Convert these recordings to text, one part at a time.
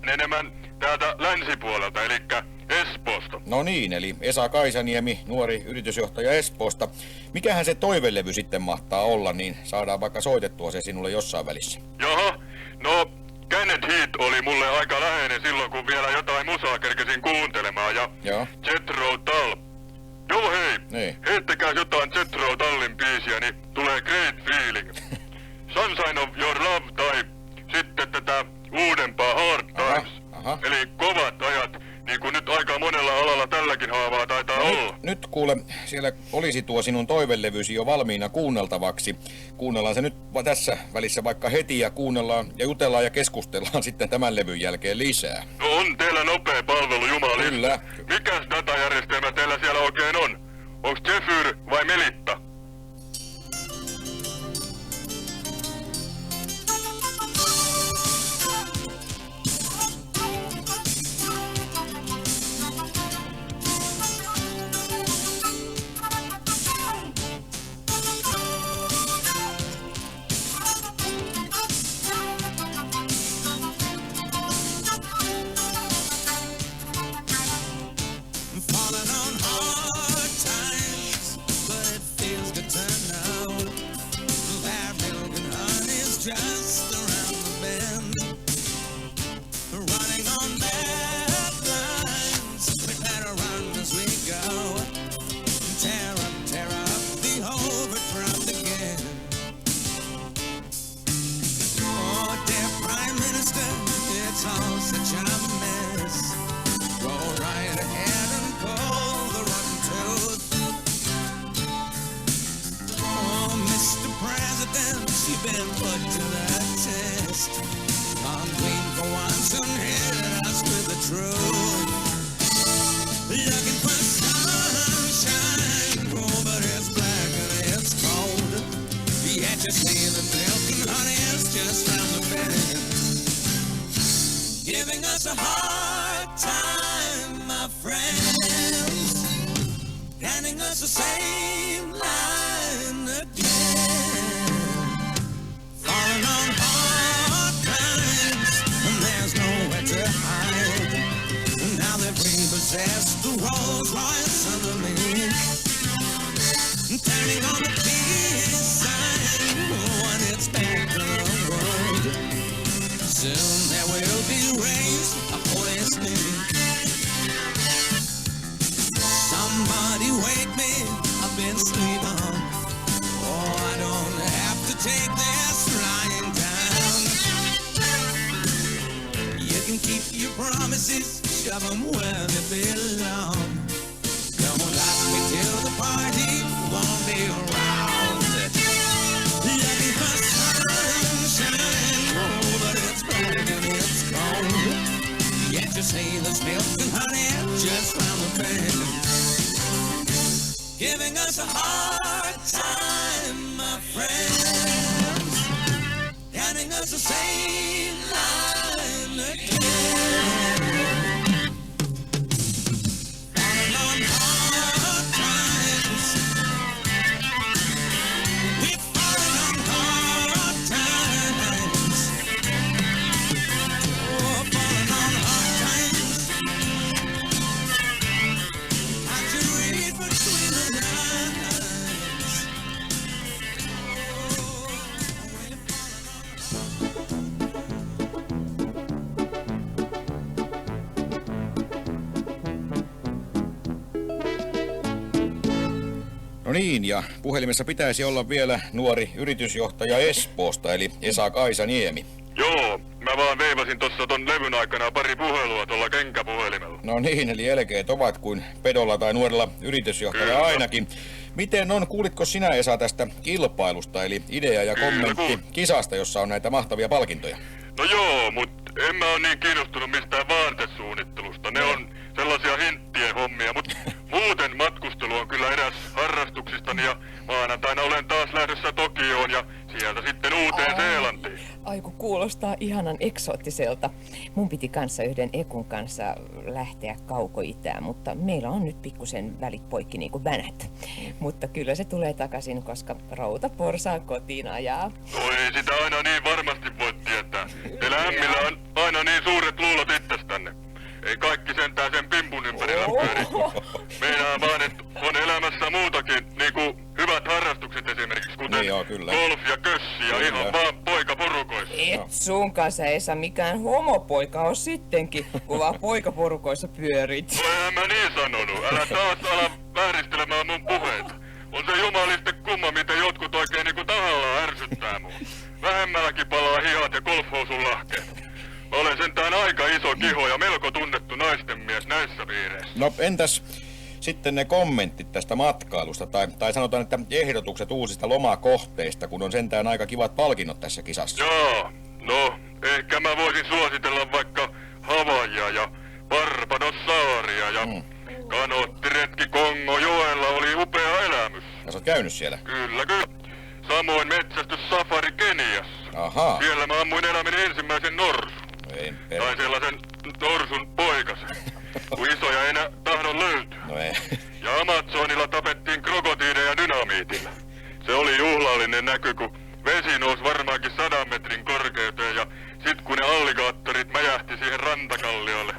enemmän täältä länsipuolelta, elikkä Espoosta. No niin, eli Esa Kaisaniemi, nuori yritysjohtaja Espoosta. Mikähän se toivelevy sitten mahtaa olla, niin saadaan vaikka soitettua se sinulle jossain välissä. Jaha, no Kenneth Heath oli mulle aika läheinen silloin, kun vielä jotain musaa kerkesin kuuntelemaan ja Jethro Tull. Joo hei, niin. heittäkää jotain Jethro Tullin biisiä, niin tulee great feeling. Sunshine of your love tai sitten tätä uudempaa Hard Times. Eli kovat ajat, niin kuin nyt aika monella alalla tälläkin haavaa taitaa olla. Nyt kuule, siellä olisi tuo sinun toivelevysi jo valmiina kuunneltavaksi. Kuunnellaan se nyt tässä välissä vaikka heti ja kuunnellaan ja jutellaan ja keskustellaan sitten tämän levyn jälkeen lisää. No on teillä nopea palvelu, jumalista. Kyllä. Mikäs datajärjestelmä teillä siellä oikein on? Onks Zephyr vai Melitta? Just around the bend, running on bad lines. We better run as we go. Tear up the overdraft again. Oh, dear Prime Minister, it's all such a mess. Go right ahead and pull the rotten tooth. Oh, Mr. President, you've been put to the test. I'm waiting for once and hit us with the truth. Looking for sunshine, oh, but it's black and it's cold. Yet you see the milk and honey is just round the bend. Giving us a hard time, my friends. Handing us the same line again. Falling on hard times, and there's nowhere to hide. Now they've repossessed the Rolls Royce under me. Turning on the peace sign when it's back to the road. Soon there will be raised a holy snake. Somebody wake me, I've been sleeping. Oh, I don't have to take this lying down. You can keep your promises, shove them where they belong. Don't ask me till the party won't be around. Looking for sunshine, oh, but it's cold and it's cold. Yet you say there's milk and honey just round the bend. Giving us a hard time, my friends. Handing us the same line again. Falling on hard times. We're falling on hard times. Oh, falling on hard times. Can't you read between the lines? No niin, ja puhelimessa pitäisi olla vielä nuori yritysjohtaja Espoosta, eli Esa Kaisaniemi. Joo, mä vaan veivasin tossa ton levyn aikana pari puhelua tuolla kenkäpuhelimella. No niin, eli elkeet ovat kuin pedolla tai nuorella yritysjohtajalla ainakin. Miten on, kuulitko sinä Esa tästä kilpailusta, eli idea ja kommentti kisasta, jossa on näitä mahtavia palkintoja? No joo, mut en mä oo niin kiinnostunut mistään vaatesuunnittelusta. Ne on sellaisia hinttien hommia, mut muuten matkustelu on kyllä eräs harrastuksistani ja maanantaina olen taas lähdössä Tokioon ja sieltä sitten Uuteen-Seelantiin. Ai kun kuulostaa ihanan eksoottiselta. Mun piti kanssa yhden Ekun kanssa lähteä kaukoitään, mutta meillä on nyt pikkusen välit poikki niin kuin vänät. Mutta kyllä se tulee takaisin, koska routa porsaa kotiin ajaa. No ei sitä aina niin varmasti voi tietää. Teillä ämmillä on aina niin suuret luulot Ja ihan vaan poikaporukoissa. Et sun kanssa, Esa, mikään homopoika on sittenkin, kun vaan poikaporukoissa pyörit. No enhän mä niin sanonut. Älä taas ala vääristelemään mun puheita. On se jumaliste kumma, miten jotkut oikein niinku tahallaan ärsyttää mua. Vähemmälläkin palaa hihat ja golfhousun lahkeet. Mä olen sentään aika iso kiho ja melko tunnettu naisten mies näissä piireissä. No entäs sitten ne kommentit tästä matkailusta, tai sanotaan, että ehdotukset uusista lomakohteista, kun on sentään aika kivat palkinnot tässä kisassa. Jaa, no ehkä mä voisin suositella vaikka Havaijaa ja Barbados-saaria ja kanoottiretki Kongojoella oli upea elämys. Ja sä oot käynyt siellä? Kyllä, kyllä. Samoin metsästyssafari Keniassa. Ahaa. Siellä mä ammuin elämäni ensimmäisen norsun. Ei, Tai sellaisen norsun poikasen, kun isoja ei enää tahdon löytyä. No ei. Ja Amazonilla tapettiin krokotiileja dynamiitilla. Se oli juhlallinen näky, kun vesi nousi varmaankin 100 metrin korkeuteen ja sit kun ne alligaattorit mäjähti siihen rantakalliolle.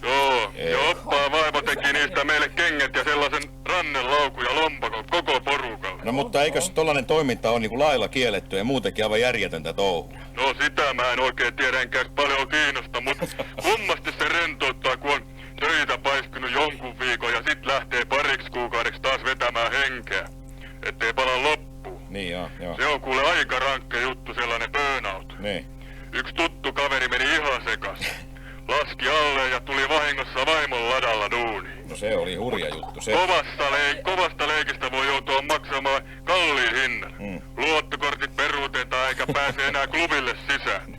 Joo, ja oppaa vaimo teki niistä meille kengät ja sellaisen rannelaukun ja lompakon koko porukalle. No mutta eikös tollanen toiminta on niinku lailla kielletty ja muutenkin aivan järjetöntä touhua? No sitä mä en oikein tiedä enkä paljon kiinnosta, mutta kummasti se rentouttaa, kun on töitä paiskunut jonkun viikon ja sit lähtee pariksi kuukaudeksi taas vetämään henkeä. Ettei pala loppuun. Niin joo. Se on kuule aika rankka juttu, sellainen burnout. Niin. Yksi tuttu kaveri meni ihan sekas. Laski alle ja tuli vahingossa vaimon ladalla duuniin. No se oli hurja juttu se. Kovasta leikistä voi joutua maksamaan kalliin hinnan. Luottokortit peruutetaan eikä pääse enää klubille sisään.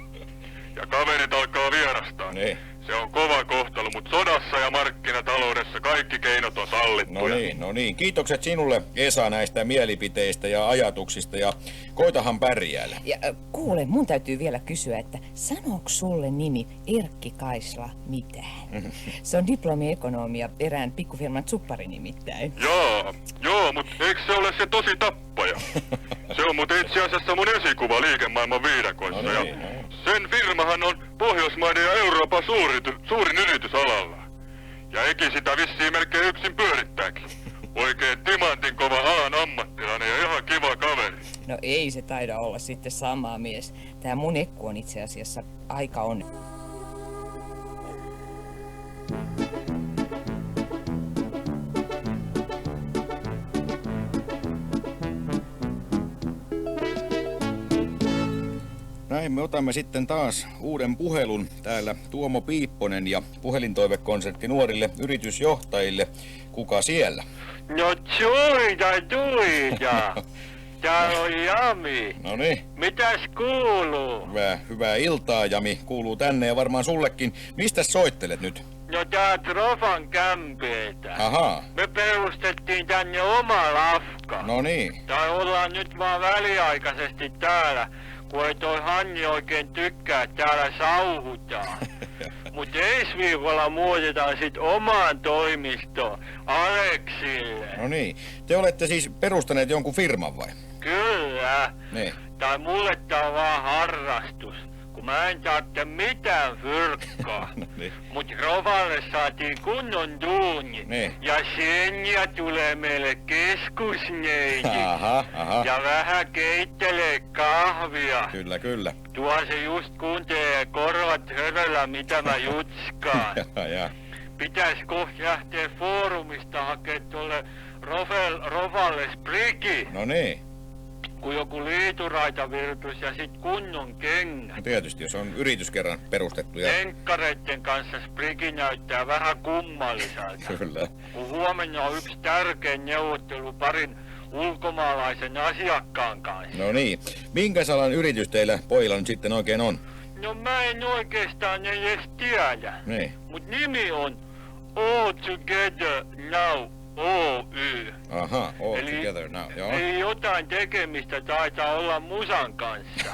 Ja kaverit alkaa vierastaa. Niin. Se on kova kohtalo, mutta sodassa ja markkinataloudessa kaikki keinot on sallittuja. No niin. Kiitokset sinulle, Esa, näistä mielipiteistä ja ajatuksista ja koitahan pärjäällä. Ja kuule, mun täytyy vielä kysyä, että sanooks sulle nimi Erkki Kaisla mitään? Se on diplomiekonomi ja erään pikkufirman tsuppari nimittäin. Joo, mutta eikö se ole se tosi tappaja? Se on mut itse asiassa mun esikuva liikemaailman viidakoissa. No niin, ja sen firmahan on Pohjoismaiden ja Euroopan suurin yritys alalla. Ja Eki sitä vissiin melkein yksin pyörittääkin. Oikein timantin kova alan ammattilainen ja ihan kiva kaveri. No ei se taida olla sitten sama mies. Tää mun ekku on itse asiassa aika on. Näin me otamme sitten taas uuden puhelun. Täällä Tuomo Piipponen ja puhelintoivekonsertti nuorille yritysjohtajille. Kuka siellä? No tuita. Täällä on Jami. No niin. Mitäs kuuluu? Hyvää iltaa, Jami. Kuuluu tänne ja varmaan sullekin. Mistä soittelet nyt? No tää Trofan kämpeetä. Ahaa. Me perustettiin tänne oma lafka. No niin. Tai ollaan nyt vaan väliaikaisesti täällä, kun ei toi Hanni oikein tykkää, että täällä sauhutaan. Mut ensi viikolla muutetaan sit omaan toimistoon Aleksille. No niin. Te olette siis perustaneet jonkun firman vai? Kyllä. Niin. Tai mulle tää on vaan harrastus, kun mä en tarvitse mitään fyrkkaa. No niin. Mut Rovalle saatiin kunnon duuni. Niin. Ja Senja tulee meille keskusneiti. Aha. Ja vähän keittelee kahvia. Kyllä. Tuo se just kuuntelee korvat höröllä, mitä mä jutskaan. Ja. Pitäis kohta lähteä foorumista hakee tuolle Rovalle spriki. No niin. Kun joku liituraitavirtus ja sit kunnon kengät. No tietysti, jos on yritys kerran perustettu ja... Enkkareitten kanssa spriki näyttää vähän kummalliselta. Kyllä. Kun huomenna on yksi tärkein neuvottelu parin ulkomaalaisen asiakkaan kanssa. No niin. Minkäs alan yritys teillä pojilla nyt sitten oikein on? No mä en oikeastaan edes tiedä. Niin. Mut nimi on All Together Now Oy. Aha, all Eli together now. Joo. Ei jotain tekemistä taitaa olla musan kanssa.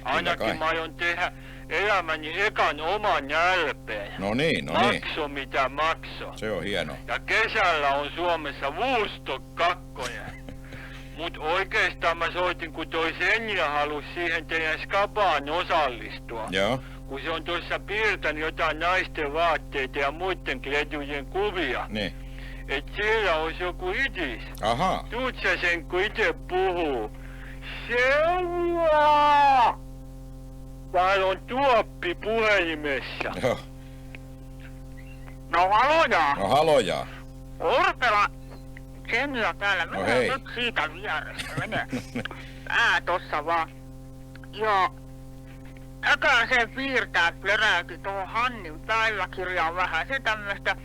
Ainakin kai. mä aion tehdä elämäni ekan oman LP:n. No niin. Makso mitä makso. Se on hieno. Ja kesällä on Suomessa Woodstock 2. Mut oikeastaan mä soitin, kun toi Senja halus siihen teidän skabaan osallistua. Joo. Kun se on tuossa piirtänyt jotain naisten vaatteita ja muiden kletujen kuvia. Niin. Et siellä olisi joku itis. Aha. Tuut sä sen, kun ite puhuu. Senja! Täällä on Tuoppi puhelimessa. Joo. No haloja. No halojaa. Orpela. Senja täällä. No Mennään hei. nyt siitä vierestä. Mene. Tossa vaan. Joo. Äkää se piirtää plöräyki tuohon Hannin päiväkirjaan vähän se tämmöstä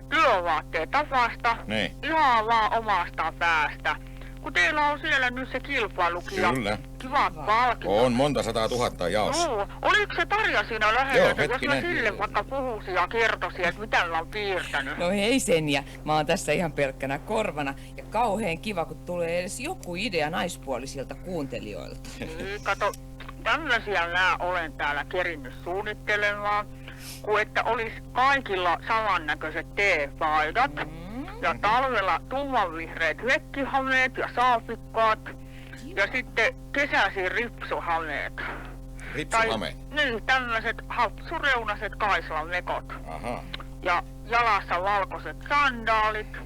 työvaatteen tavasta. Niin. Ihan vaan omasta päästä. Kun teillä on siellä nyt se kilpailukin ja Kyllä. kivat palkinnot. On monta 100 000 jaossa. Joo. Oliko se Tarja siinä Joo, lähellä, että jos mä hetkinen. sille vaikka puhuisin ja kertoisin, että mitä mä oon piirtänyt? No hei Senja, mä oon tässä ihan pelkkänä korvana. Ja kauheen kiva, kun tulee edes joku idea naispuolisilta kuuntelijoilta. Niin, kato, tämmösiä mä olen täällä kerinnyt suunnittelemaan, kun että olis kaikilla samannäköiset teepaidat. Ja talvella tummanvihreät vettihameet ja saafikkaat. Ja sitten kesäisin ripsuhameet. Ripsuhame. Niin, tämmöiset hapsureunaiset kaislamekot. Aha. Ja jalassa valkoiset sandaalit.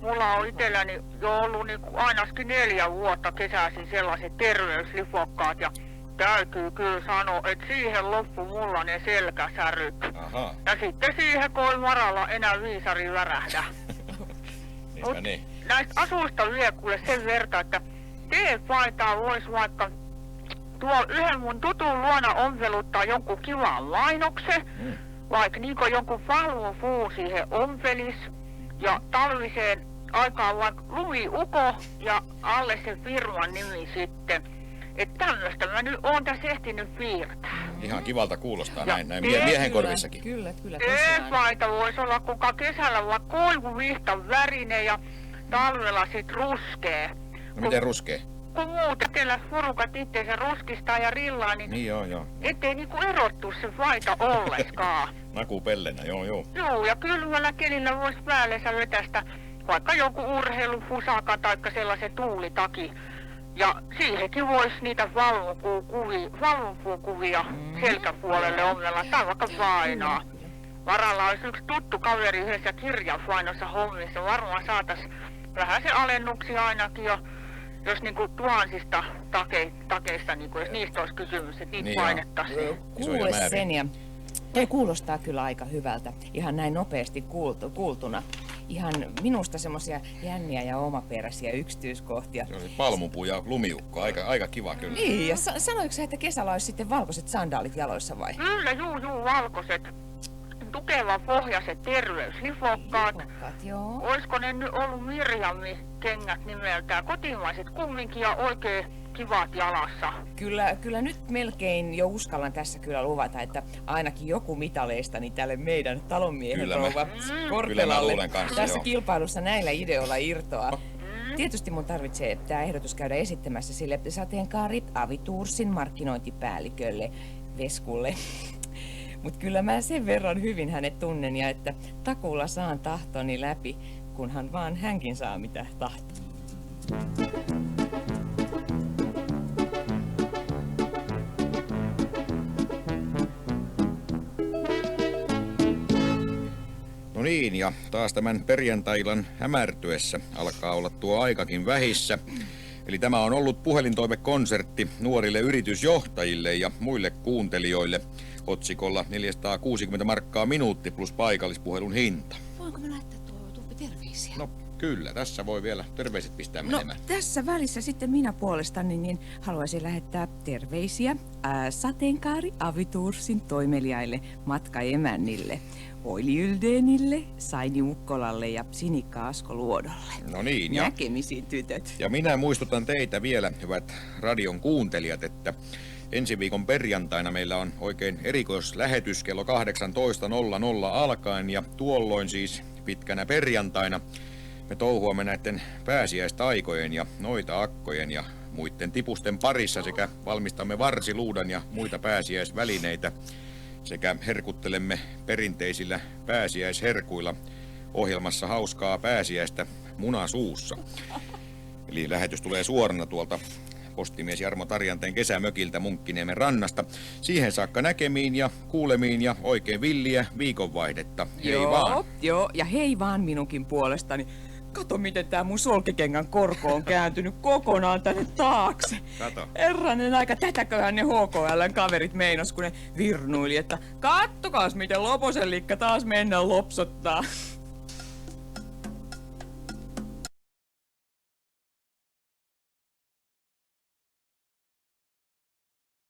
Mulla on itselläni jo ollut niin ainakin 4 vuotta kesäisin sellaiset terveyslifokkaat. Ja täytyy kyllä sanoa, että siihen loppu mulla ne selkäsäryt. Aha. Ja sitten siihen kun ei varalla enää viisari värähdä. Niinpä niin. Näistä asuista vielä kuule sen verran, että teepaitaa vois vaikka tuolla yhden mun tutun luona ompeluttaa jonkun kivan mainoksen, vaikka niinku jonkun valvopuu siihen ompelis ja talviseen aikaan vaikka lumiuko ja alle sen firman nimi sitten. Että tämmöstä mä nyt oon tässä ehtinyt piirtää. Ihan kivalta kuulostaa Ja näin miehen korvissakin. Kyllä, tosiaan. Teepaita voisi olla kuka kesällä vaikka koivuvihtan värinen ja talvella sit ruskee. No miten ruskee? Kun muut eteläs porukat itseensä ruskistaa ja rillaa, niin Niin joo. ettei niinku erottu se paita olleskaan. Naku pellenä, joo. Joo, ja kylmällä kelillä vois päällensä vetästä vaikka joku urheilufusaka taikka sellaisen tuulitaki. Ja siihenkin vois niitä valvopuukuvia selkäpuolelle onnella tai vaikka painaa. Varalla olisi yksi tuttu kaveri yhdessä kirjapainossa hommissa. Varmaan saatais vähän se alennuksia ainakin jo, jos niinku tuhansista takeista, niinku, jos niistä olisi kysymys, että niitä Niin painettaisiin. Isoja Kuule määriä. Senja, toi kuulostaa kyllä aika hyvältä, ihan näin nopeasti kuultuna. Ihan minusta semmosia jänniä ja omaperäisiä yksityiskohtia. Se oli palmupuu ja lumiukko, aika kiva kyllä. Niin, ja sanoiko sä, että kesällä olisi sitten valkoiset sandaalit jaloissa vai? Kyllä, juu, valkoiset, tukeva pohjaiset terveyslifokkaat. Lifokkaat, joo. Oisko ne nyt ollut Mirjami kengät nimeltään? Kotimaiset kumminkin ja oikein kivat jalassa. Kyllä nyt melkein jo uskallan tässä kyllä luvata, että ainakin joku mitaleistani tälle meidän talonmiehen Kyllä rouva Kyllä Korpelalle mä luulen kanssa, tässä joo. kilpailussa näillä ideoilla irtoaa. Tietysti mun tarvitsee tämä ehdotus käydä esittämässä sille sateenkaari Avitursin markkinointipäällikölle Veskulle. Mut kyllä mä sen verran hyvin hänet tunnen ja että takuulla saan tahtoni läpi, kunhan vaan hänkin saa mitä tahtoo. No niin, ja taas tämän perjantai-illan hämärtyessä alkaa olla tuo aikakin vähissä. Eli tämä on ollut puhelintoimekonsertti nuorille yritysjohtajille ja muille kuuntelijoille otsikolla 460 markkaa minuutti plus paikallispuhelun hinta. Voinko mä laittaa tuohon terveisiä? No kyllä, tässä voi vielä terveiset pistää No menemään. tässä välissä sitten minä puolestani niin haluaisin lähettää terveisiä sateenkaari Avitursin toimeliaille matkaemännille, Oili Yldenille, Saini Ukkolalle ja Sinikka Asko-Luodolle. No niin, ja Näkemisiin tytöt. Ja minä muistutan teitä vielä, hyvät radion kuuntelijat, että ensi viikon perjantaina meillä on oikein erikoislähetys kello 18.00 alkaen ja tuolloin siis pitkänä perjantaina me touhuamme näiden pääsiäistaikojen ja noita akkojen ja muiden tipusten parissa sekä valmistamme varsiluudan ja muita pääsiäisvälineitä sekä herkuttelemme perinteisillä pääsiäisherkuilla ohjelmassa hauskaa pääsiäistä munasuussa. Eli lähetys tulee suorana tuolta postimies Jarmo Tarjanteen kesämökiltä Munkkiniemen rannasta. Siihen saakka näkemiin ja kuulemiin ja oikein villiä viikonvaihdetta. Hei vaan! Joo, ja hei vaan minunkin puolestani. Kato, miten tää mun solkikengän korko on kääntynyt kokonaan tänne taakse. Kato. Herranen aika, tätäköhän ne HKL:n kaverit meinas, kun ne virnuili, että kattokaas, miten Loposen likka taas mennä lopsottaa.